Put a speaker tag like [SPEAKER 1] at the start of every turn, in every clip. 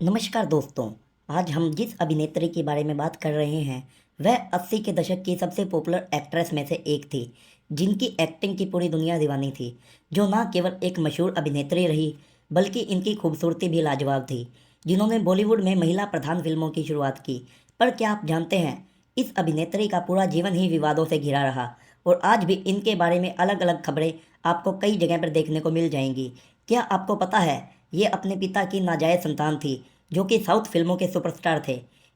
[SPEAKER 1] नमस्कार दोस्तों। आज हम जिस अभिनेत्री के बारे में बात कर रहे हैं वह 80 के दशक की सबसे पॉपुलर एक्ट्रेस में से एक थी, जिनकी एक्टिंग की पूरी दुनिया दीवानी थी। जो न केवल एक मशहूर अभिनेत्री रही बल्कि इनकी खूबसूरती भी लाजवाब थी, जिन्होंने बॉलीवुड में महिला प्रधान फिल्मों की शुरुआत की। पर क्या आप जानते हैं, इस अभिनेत्री का पूरा जीवन ही विवादों से घिरा रहा और आज भी इनके बारे में अलग अलग खबरें आपको कई जगह पर देखने को मिल जाएंगी। क्या आपको पता है, ये अपने पिता की नाजायज़ संतान थी, जो कि साउथ फिल्मों के सुपरस्टार थे।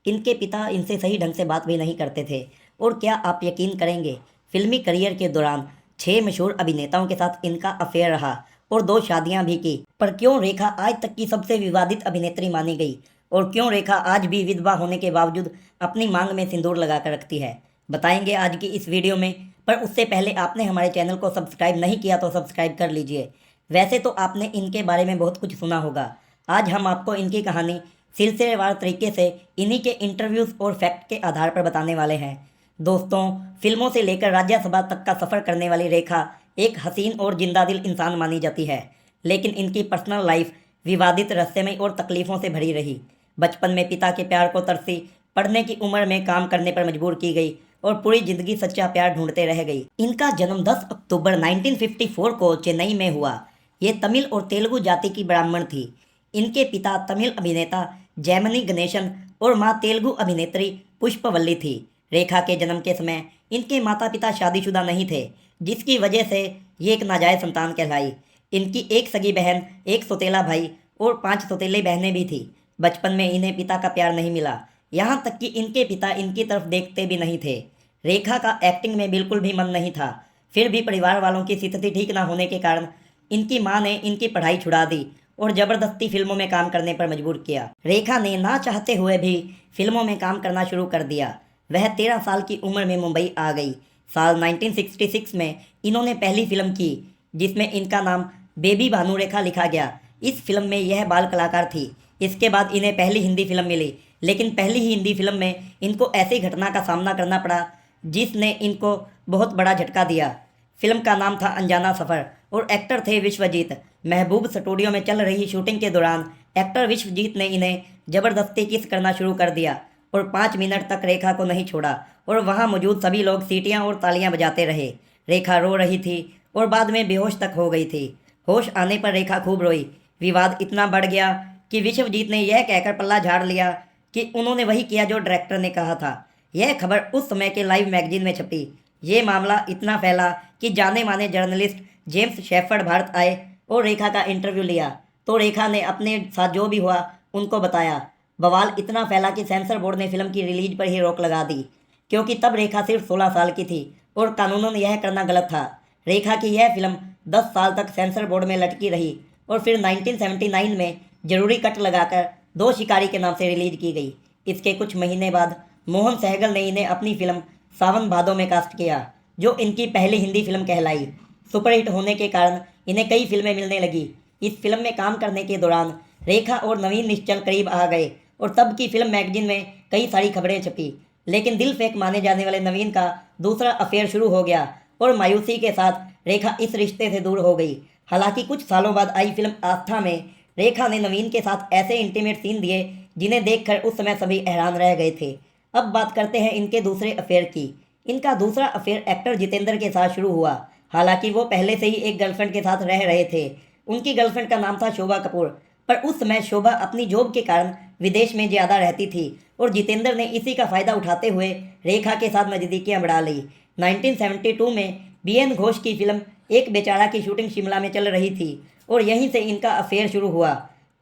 [SPEAKER 1] इनके पिता इनसे सही ढंग से बात भी नहीं करते थे। और क्या आप यकीन करेंगे, फिल्मी करियर के दौरान 6 मशहूर अभिनेताओं के साथ इनका अफेयर रहा और 2 शादियां भी की। पर क्यों रेखा आज तक की सबसे विवादित अभिनेत्री मानी गई और क्यों रेखा आज भी विधवा होने के बावजूद अपनी मांग में सिंदूर लगा कर रखती है, बताएंगे आज की इस वीडियो में। पर उससे पहले आपने हमारे चैनल को सब्सक्राइब नहीं किया तो सब्सक्राइब कर लीजिए। वैसे तो आपने इनके बारे में बहुत कुछ सुना होगा। आज हम आपको इनकी कहानी सिलसिलेवार तरीके से इन्हीं के इंटरव्यूज़ और फैक्ट के आधार पर बताने वाले हैं। दोस्तों, फिल्मों से लेकर राज्यसभा तक का सफ़र करने वाली रेखा एक हसीन और जिंदा दिल इंसान मानी जाती है, लेकिन इनकी पर्सनल लाइफ विवादित, रहस्यमय और तकलीफ़ों से भरी रही। बचपन में पिता के प्यार को तरसी, पढ़ने की उम्र में काम करने पर मजबूर की गई और पूरी जिंदगी सच्चा प्यार ढूंढते रह गई। इनका जन्म 10 अक्टूबर 1954 को चेन्नई में हुआ। ये तमिल और तेलुगु जाति की ब्राह्मण थी। इनके पिता तमिल अभिनेता जैमिनी गणेशन और मां तेलुगु अभिनेत्री पुष्पवल्ली थी। रेखा के जन्म के समय इनके माता पिता शादीशुदा नहीं थे, जिसकी वजह से ये एक नाजायज संतान कहलाई। इनकी एक सगी बहन, एक सौतेला भाई और 5 सौतेली बहनें भी थी। बचपन में इन्हें पिता का प्यार नहीं मिला, यहाँ तक कि इनके पिता इनकी तरफ देखते भी नहीं थे। रेखा का एक्टिंग में बिल्कुल भी मन नहीं था। फिर भी परिवार वालों की स्थिति ठीक न होने के कारण इनकी मां ने इनकी पढ़ाई छुड़ा दी और ज़बरदस्ती फिल्मों में काम करने पर मजबूर किया। रेखा ने ना चाहते हुए भी फिल्मों में काम करना शुरू कर दिया। वह 13 साल की उम्र में मुंबई आ गई। साल 1966 में इन्होंने पहली फिल्म की, जिसमें इनका नाम बेबी भानुरेखा लिखा गया। इस फिल्म में यह बाल कलाकार थी। इसके बाद इन्हें पहली हिंदी फिल्म मिली, लेकिन पहली ही हिंदी फिल्म में इनको ऐसी घटना का सामना करना पड़ा जिसने इनको बहुत बड़ा झटका दिया। फिल्म का नाम था अनजाना सफ़र और एक्टर थे विश्वजीत। महबूब स्टूडियो में चल रही शूटिंग के दौरान एक्टर विश्वजीत ने इन्हें ज़बरदस्ती किस करना शुरू कर दिया और 5 मिनट तक रेखा को नहीं छोड़ा और वहां मौजूद सभी लोग सीटियां और तालियां बजाते रहे। रेखा रो रही थी और बाद में बेहोश तक हो गई थी। होश आने पर रेखा खूब रोई। विवाद इतना बढ़ गया कि विश्वजीत ने यह कहकर पल्ला झाड़ लिया कि उन्होंने वही किया जो डायरेक्टर ने कहा था। यह खबर उस समय के लाइव मैगजीन में छपी। ये मामला इतना फैला कि जाने माने जर्नलिस्ट जेम्स शेफर्ड भारत आए और रेखा का इंटरव्यू लिया, तो रेखा ने अपने साथ जो भी हुआ उनको बताया। बवाल इतना फैला कि सेंसर बोर्ड ने फिल्म की रिलीज पर ही रोक लगा दी, क्योंकि तब रेखा सिर्फ 16 साल की थी और कानूनन यह करना गलत था। रेखा की यह फिल्म 10 साल तक सेंसर बोर्ड में लटकी रही और फिर 1979 में जरूरी कट लगाकर दो शिकारी के नाम से रिलीज की गई। इसके कुछ महीने बाद मोहन सहगल ने इन्हें अपनी फिल्म सावन भादो में कास्ट किया, जो इनकी पहली हिंदी फिल्म कहलाई। सुपरहिट होने के कारण इन्हें कई फिल्में मिलने लगी। इस फिल्म में काम करने के दौरान रेखा और नवीन निश्चल करीब आ गए और तब की फिल्म मैगजीन में कई सारी खबरें छपी। लेकिन दिल फेंक माने जाने वाले नवीन का दूसरा अफेयर शुरू हो गया और मायूसी के साथ रेखा इस रिश्ते से दूर हो गई। हालांकि कुछ सालों बाद आई फिल्म आस्था में रेखा ने नवीन के साथ ऐसे इंटीमेट सीन दिए जिन्हें देखकर उस समय सभी हैरान रह गए थे। अब बात करते हैं इनके दूसरे अफेयर की। इनका दूसरा अफेयर एक्टर जितेंद्र के साथ शुरू हुआ। हालांकि वो पहले से ही एक गर्लफ्रेंड के साथ रह रहे थे। उनकी गर्लफ्रेंड का नाम था शोभा कपूर, पर उस समय शोभा अपनी जॉब के कारण विदेश में ज़्यादा रहती थी और जितेंद्र ने इसी का फ़ायदा उठाते हुए रेखा के साथ नज़दीकियाँ बढ़ा ली। 1972 में बीएन घोष की फिल्म एक बेचारा की शूटिंग शिमला में चल रही थी और यहीं से इनका अफेयर शुरू हुआ।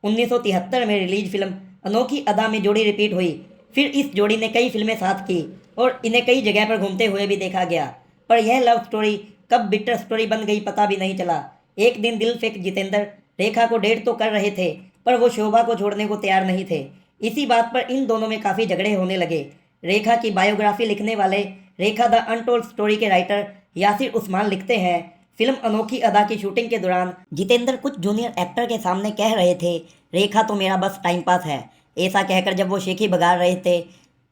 [SPEAKER 1] 1973 में रिलीज फिल्म अनोखी अदा में जोड़ी रिपीट हुई। फिर इस जोड़ी ने कई फिल्में साथ की और इन्हें कई जगह पर घूमते हुए भी देखा गया, पर यह लव स्टोरी कब बिटर स्टोरी बन गई पता भी नहीं चला। एक दिन दिल फेंक जितेंद्र रेखा को डेट तो कर रहे थे, पर वो शोभा को छोड़ने को तैयार नहीं थे। इसी बात पर इन दोनों में काफ़ी झगड़े होने लगे। रेखा की बायोग्राफी लिखने वाले रेखा द अनटोल्ड स्टोरी के राइटर यासिर उस्मान लिखते हैं, फिल्म अनोखी अदा की शूटिंग के दौरान जितेंद्र कुछ जूनियर एक्टर के सामने कह रहे थे, रेखा तो मेरा बस टाइम पास है। ऐसा कहकर जब वो शेखी भगा रहे थे,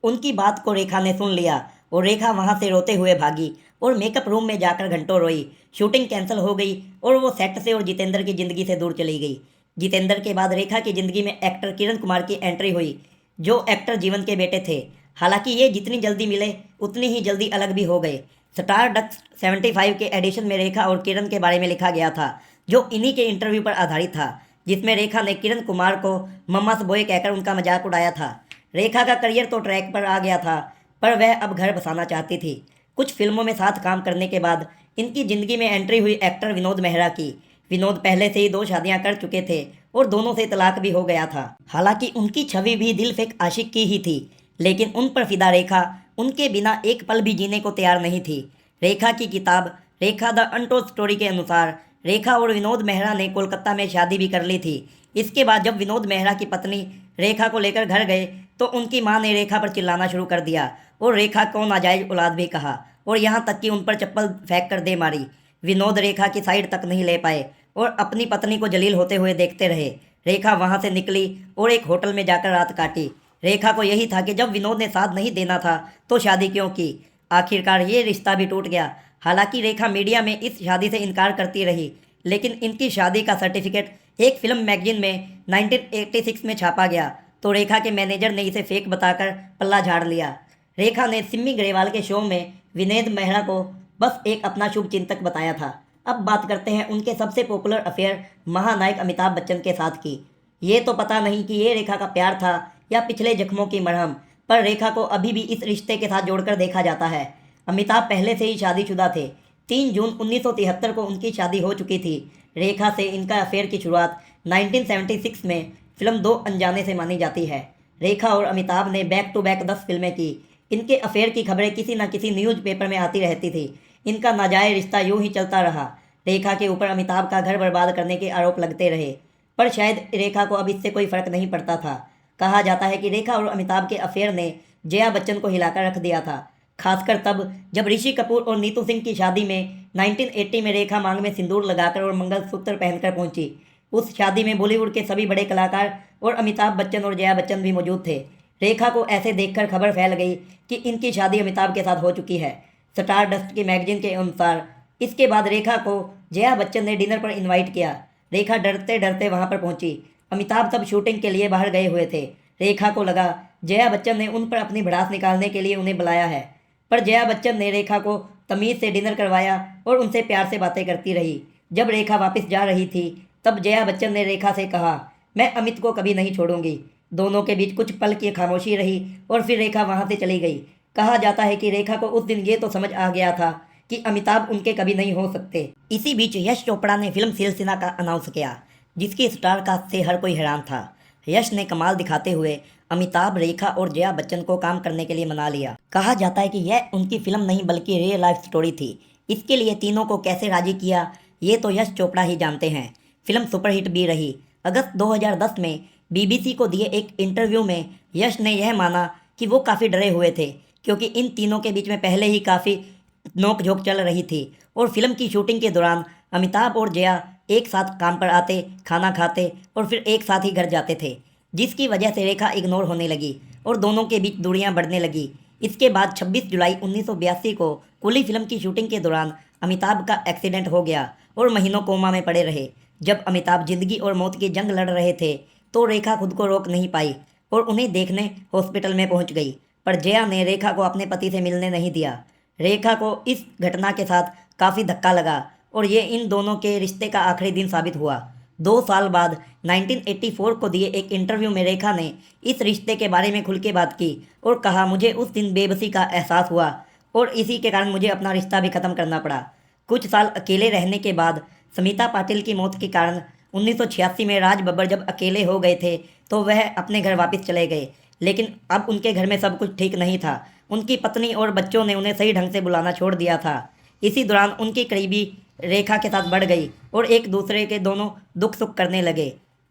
[SPEAKER 1] उनकी बात को रेखा ने सुन लिया और रेखा वहां से रोते हुए भागी और मेकअप रूम में जाकर घंटों रोई। शूटिंग कैंसिल हो गई और वो सेट से और जितेंद्र की ज़िंदगी से दूर चली गई। जितेंद्र के बाद रेखा की जिंदगी में एक्टर किरण कुमार की एंट्री हुई, जो एक्टर जीवन के बेटे थे। हालांकि ये जितनी जल्दी मिले उतनी ही जल्दी अलग भी हो गए। स्टार डस्ट 75 के एडिशन में रेखा और किरण के बारे में लिखा गया था, जो इन्हीं के इंटरव्यू पर आधारित था, जिसमें रेखा ने किरण कुमार को मम्मास बॉय कहकर उनका मजाक उड़ाया था। रेखा का करियर तो ट्रैक पर आ गया था, पर वह अब घर बसाना चाहती थी। कुछ फिल्मों में साथ काम करने के बाद इनकी जिंदगी में एंट्री हुई एक्टर विनोद मेहरा की। विनोद पहले से ही 2 शादियां कर चुके थे और दोनों से तलाक भी हो गया था। हालांकि उनकी छवि भी दिल फेंक आशिक की ही थी, लेकिन उन पर फिदा रेखा उनके बिना एक पल भी जीने को तैयार नहीं थी। रेखा की किताब रेखा द अनटोल्ड स्टोरी के अनुसार रेखा और विनोद मेहरा ने कोलकाता में शादी भी कर ली थी। इसके बाद जब विनोद मेहरा की पत्नी रेखा को लेकर घर गए तो उनकी मां ने रेखा पर चिल्लाना शुरू कर दिया और रेखा को नाजायज औलाद भी कहा और यहाँ तक कि उन पर चप्पल फेंक कर दे मारी। विनोद रेखा की साइड तक नहीं ले पाए और अपनी पत्नी को जलील होते हुए देखते रहे। रेखा वहाँ से निकली और एक होटल में जाकर रात काटी। रेखा को यही था कि जब विनोद ने साथ नहीं देना था तो शादी क्यों की। आखिरकार ये रिश्ता भी टूट गया। हालांकि रेखा मीडिया में इस शादी से इनकार करती रही, लेकिन इनकी शादी का सर्टिफिकेट एक फिल्म मैगजीन में 1986 में छापा गया तो रेखा के मैनेजर ने इसे फेक बताकर पल्ला झाड़ लिया। रेखा ने सिम्मी ग्रेवाल के शो में विनोद मेहरा को बस एक अपना शुभ चिंतक बताया था। अब बात करते हैं उनके सबसे पॉपुलर अफेयर महानायक अमिताभ बच्चन के साथ की। ये तो पता नहीं कि ये रेखा का प्यार था या पिछले जख्मों की मरहम, पर रेखा को अभी भी इस रिश्ते के साथ जोड़कर देखा जाता है। अमिताभ पहले से ही शादीशुदा थे। 3 जून 1973 को उनकी शादी हो चुकी थी। रेखा से इनका अफेयर की शुरुआत 1976 में फिल्म 2 अनजाने से मानी जाती है। रेखा और अमिताभ ने बैक टू बैक 10 फिल्में की। इनके अफेयर की खबरें किसी न किसी न्यूज़पेपर में आती रहती थी। इनका नाजायज रिश्ता यूं ही चलता रहा। रेखा के ऊपर अमिताभ का घर बर्बाद करने के आरोप लगते रहे, पर शायद रेखा को अब इससे कोई फर्क नहीं पड़ता था। कहा जाता है कि रेखा और अमिताभ के अफेयर ने जया बच्चन को हिलाकर रख दिया था, खासकर तब जब ऋषि कपूर और नीतू सिंह की शादी में 1980 में रेखा मांग में सिंदूर लगाकर और मंगलसूत्र पहनकर पहुंची। उस शादी में बॉलीवुड के सभी बड़े कलाकार और अमिताभ बच्चन और जया बच्चन भी मौजूद थे। रेखा को ऐसे देखकर खबर फैल गई कि इनकी शादी अमिताभ के साथ हो चुकी है। स्टार डस्ट की मैगजीन के अनुसार इसके बाद रेखा को जया बच्चन ने डिनर पर इनवाइट किया। रेखा डरते डरते वहां पर पहुंची। अमिताभ तब शूटिंग के लिए बाहर गए हुए थे। रेखा को लगा जया बच्चन ने उन पर अपनी भड़ास निकालने के लिए उन्हें बुलाया है, पर जया बच्चन ने रेखा को तमीज़ से डिनर करवाया और उनसे प्यार से बातें करती रही। जब रेखा वापस जा रही थी तब जया बच्चन ने रेखा से कहा, मैं अमित को कभी नहीं छोड़ूंगी। दोनों के बीच कुछ पल की खामोशी रही और फिर रेखा वहां से चली गई। कहा जाता है कि रेखा को उस दिन ये तो समझ आ गया था कि अमिताभ उनके कभी नहीं हो सकते। इसी बीच यश चोपड़ा ने फिल्म सिलसिला का अनाउंस किया, जिसकी स्टार कास्ट से हर कोई हैरान था। यश ने कमाल दिखाते हुए अमिताभ, रेखा और जया बच्चन को काम करने के लिए मना लिया। कहा जाता है कि यह उनकी फिल्म नहीं बल्कि रियल लाइफ स्टोरी थी। इसके लिए तीनों को कैसे राजी किया ये तो यश चोपड़ा ही जानते हैं। फिल्म सुपरहिट भी रही। अगस्त 2010 में बीबीसी को दिए एक इंटरव्यू में यश ने यह माना कि वो काफ़ी डरे हुए थे, क्योंकि इन तीनों के बीच में पहले ही काफ़ी नोक-झोंक चल रही थी और फिल्म की शूटिंग के दौरान अमिताभ और जया एक साथ काम पर आते, खाना खाते और फिर एक साथ ही घर जाते थे, जिसकी वजह से रेखा इग्नोर होने लगी और दोनों के बीच दूरियां बढ़ने लगी। इसके बाद 26 जुलाई 1982 को कुली फिल्म की शूटिंग के दौरान अमिताभ का एक्सीडेंट हो गया और महीनों कोमा में पड़े रहे। जब अमिताभ जिंदगी और मौत की जंग लड़ रहे थे तो रेखा खुद को रोक नहीं पाई और उन्हें देखने हॉस्पिटल में पहुंच गई, पर जया ने रेखा को अपने पति से मिलने नहीं दिया। रेखा को इस घटना के साथ काफ़ी धक्का लगा और ये इन दोनों के रिश्ते का आखिरी दिन साबित हुआ। 2 साल बाद 1984 को दिए एक इंटरव्यू में रेखा ने इस रिश्ते के बारे में खुल के बात की और कहा, मुझे उस दिन बेबसी का एहसास हुआ और इसी के कारण मुझे अपना रिश्ता भी ख़त्म करना पड़ा। कुछ साल अकेले रहने के बाद स्मिता पाटिल की मौत के कारण 1986 में राज बब्बर जब अकेले हो गए थे तो वह अपने घर वापस चले गए, लेकिन अब उनके घर में सब कुछ ठीक नहीं था। उनकी पत्नी और बच्चों ने उन्हें सही ढंग से बुलाना छोड़ दिया था। इसी दौरान उनकी करीबी रेखा के साथ बढ़ गई और एक दूसरे के दोनों दुख सुख करने लगे।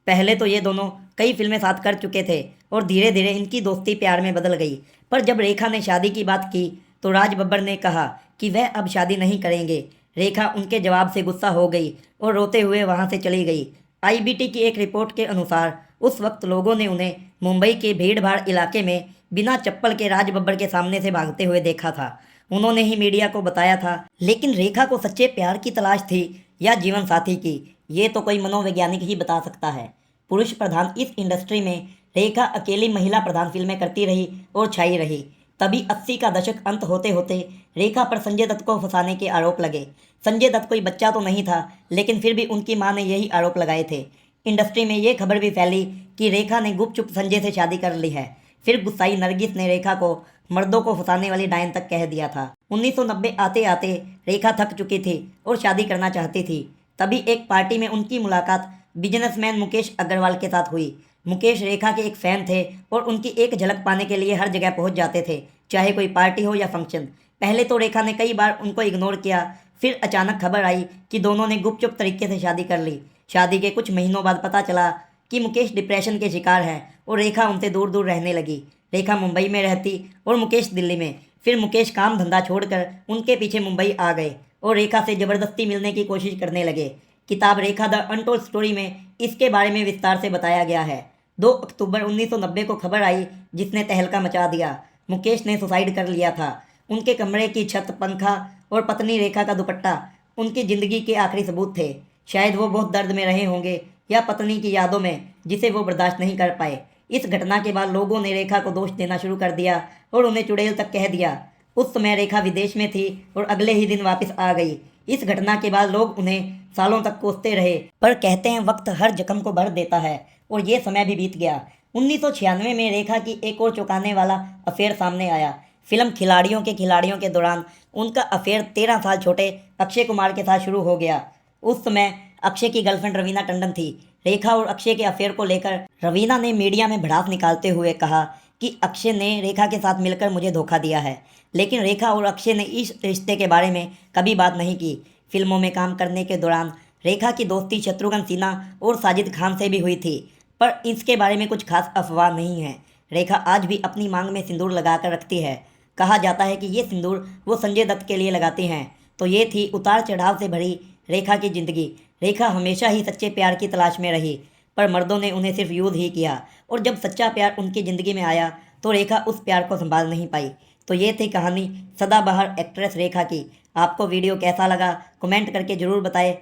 [SPEAKER 1] पहले तो ये दोनों कई फिल्में साथ कर चुके थे और धीरे धीरे इनकी दोस्ती प्यार में बदल गई। पर जब रेखा ने शादी की बात की तो राज बब्बर ने कहा कि वह अब शादी नहीं करेंगे। रेखा उनके जवाब से गुस्सा हो गई और रोते हुए वहां से चली गई। आईबीटी की एक रिपोर्ट के अनुसार उस वक्त लोगों ने उन्हें मुंबई के भीड़ भाड़ इलाके में बिना चप्पल के राज बब्बर के सामने से भागते हुए देखा था। उन्होंने ही मीडिया को बताया था। लेकिन रेखा को सच्चे प्यार की तलाश थी या जीवन साथी की, ये तो कोई मनोवैज्ञानिक ही बता सकता है। पुरुष प्रधान इस इंडस्ट्री में रेखा अकेली महिला प्रधान फिल्में करती रही और छाई रही। तभी 80 का दशक अंत होते होते रेखा पर संजय दत्त को फंसाने के आरोप लगे। संजय दत्त कोई बच्चा तो नहीं था, लेकिन फिर भी उनकी मां ने यही आरोप लगाए थे। इंडस्ट्री में ये खबर भी फैली कि रेखा ने गुपचुप संजय से शादी कर ली है। फिर गुस्साई नरगिस ने रेखा को मर्दों को फंसाने वाली डायन तक कह दिया था। 1990 आते आते रेखा थक चुकी थी और शादी करना चाहती थी। तभी एक पार्टी में उनकी मुलाकात बिजनेसमैन मुकेश अग्रवाल के साथ हुई। मुकेश रेखा के एक फ़ैन थे और उनकी एक झलक पाने के लिए हर जगह पहुंच जाते थे, चाहे कोई पार्टी हो या फंक्शन। पहले तो रेखा ने कई बार उनको इग्नोर किया, फिर अचानक खबर आई कि दोनों ने गुपचुप तरीके से शादी कर ली। शादी के कुछ महीनों बाद पता चला कि मुकेश डिप्रेशन के शिकार है और रेखा उनसे दूर दूर रहने लगी। रेखा मुंबई में रहती और मुकेश दिल्ली में। फिर मुकेश काम धंधा छोड़कर उनके पीछे मुंबई आ गए और रेखा से ज़बरदस्ती मिलने की कोशिश करने लगे। किताब रेखा द अनटोल्ड स्टोरी में इसके बारे में विस्तार से बताया गया है। 2 अक्टूबर 1990 को खबर आई जिसने तहलका मचा दिया। मुकेश ने सुसाइड कर लिया था। उनके कमरे की छत, पंखा और पत्नी रेखा का दुपट्टा उनकी ज़िंदगी के आखिरी सबूत थे। शायद वो बहुत दर्द में रहे होंगे या पत्नी की यादों में, जिसे वो बर्दाश्त नहीं कर पाए। इस घटना के बाद लोगों ने रेखा को दोष देना शुरू कर दिया और उन्हें चुड़ैल तक कह दिया। उस समय रेखा विदेश में थी और अगले ही दिन वापस आ गई। इस घटना के बाद लोग उन्हें सालों तक कोसते रहे, पर कहते हैं वक्त हर जख्म को भर देता है और ये समय भी बीत गया। 1996 में रेखा की एक और चौंकाने वाला अफेयर सामने आया। फिल्म खिलाड़ियों के दौरान उनका अफेयर 13 साल छोटे अक्षय कुमार के साथ शुरू हो गया। उस समय अक्षय की गर्लफ्रेंड रवीना टंडन थी। रेखा और अक्षय के अफेयर को लेकर रवीना ने मीडिया में भड़ास निकालते हुए कहा कि अक्षय ने रेखा के साथ मिलकर मुझे धोखा दिया है। लेकिन रेखा और अक्षय ने इस रिश्ते के बारे में कभी बात नहीं की। फिल्मों में काम करने के दौरान रेखा की दोस्ती शत्रुघ्न सिन्हा और साजिद खान से भी हुई थी, पर इसके बारे में कुछ खास अफवाह नहीं है। रेखा आज भी अपनी मांग में सिंदूर लगाकर रखती है। कहा जाता है कि ये सिंदूर वो संजय दत्त के लिए लगाती हैं। तो ये थी उतार चढ़ाव से भरी रेखा की ज़िंदगी। रेखा हमेशा ही सच्चे प्यार की तलाश में रही, पर मर्दों ने उन्हें सिर्फ यूज़ ही किया और जब सच्चा प्यार उनकी ज़िंदगी में आया तो रेखा उस प्यार को संभाल नहीं पाई। तो ये थी कहानी सदाबहार एक्ट्रेस रेखा की। आपको वीडियो कैसा लगा कमेंट करके ज़रूर बताएं।